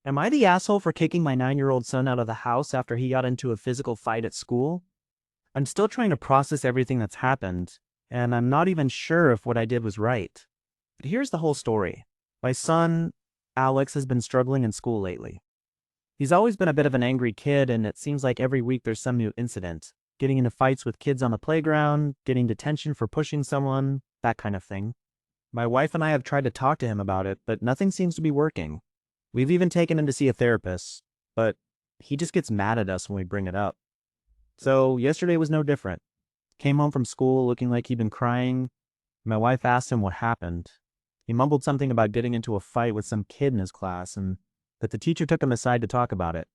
Am I the asshole for kicking my 9-year-old son out of the house after he got into a physical fight at school? I'm still trying to process everything that's happened, and I'm not even sure if what I did was right. But here's the whole story. My son, Alex, has been struggling in school lately. He's always been a bit of an angry kid, and it seems like every week there's some new incident. Getting into fights with kids on the playground, getting detention for pushing someone, that kind of thing. My wife and I have tried to talk to him about it, but nothing seems to be working. We've even taken him to see a therapist, but he just gets mad at us when we bring it up. So yesterday was no different. Came home from school looking like he'd been crying. My wife asked him what happened. He mumbled something about getting into a fight with some kid in his class and that the teacher took him aside to talk about it.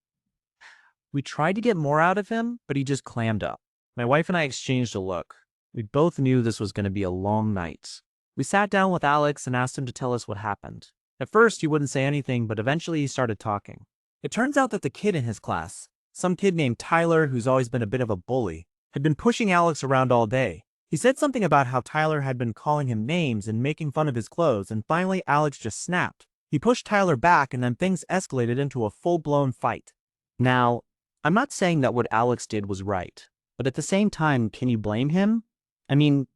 We tried to get more out of him, but he just clammed up. My wife and I exchanged a look. We both knew this was going to be a long night. We sat down with Alex and asked him to tell us what happened. At first, he wouldn't say anything, but eventually he started talking. It turns out that the kid in his class, some kid named Tyler, who's always been a bit of a bully, had been pushing Alex around all day. He said something about how Tyler had been calling him names and making fun of his clothes, and finally Alex just snapped. He pushed Tyler back, and then things escalated into a full-blown fight. Now, I'm not saying that what Alex did was right, but at the same time, can you blame him? I mean,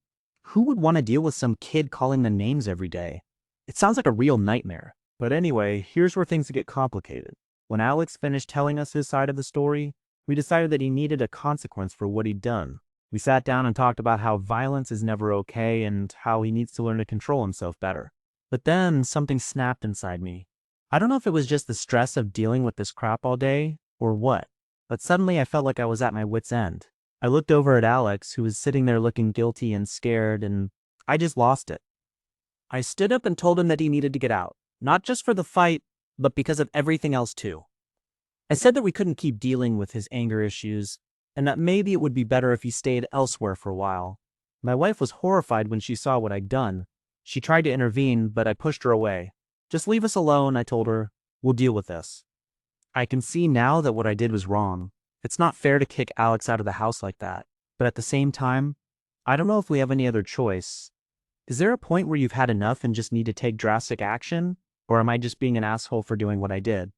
who would want to deal with some kid calling them names every day? It sounds like a real nightmare. But anyway, here's where things get complicated. When Alex finished telling us his side of the story, we decided that he needed a consequence for what he'd done. We sat down and talked about how violence is never okay and how he needs to learn to control himself better. But then something snapped inside me. I don't know if it was just the stress of dealing with this crap all day or what, but suddenly I felt like I was at my wit's end. I looked over at Alex, who was sitting there looking guilty and scared, and I just lost it. I stood up and told him that he needed to get out, not just for the fight, but because of everything else too. I said that we couldn't keep dealing with his anger issues, and that maybe it would be better if he stayed elsewhere for a while. My wife was horrified when she saw what I'd done. She tried to intervene, but I pushed her away. Just leave us alone, I told her. We'll deal with this. I can see now that what I did was wrong. It's not fair to kick Alex out of the house like that. But at the same time, I don't know if we have any other choice. Is there a point where you've had enough and just need to take drastic action? Or am I just being an asshole for doing what I did?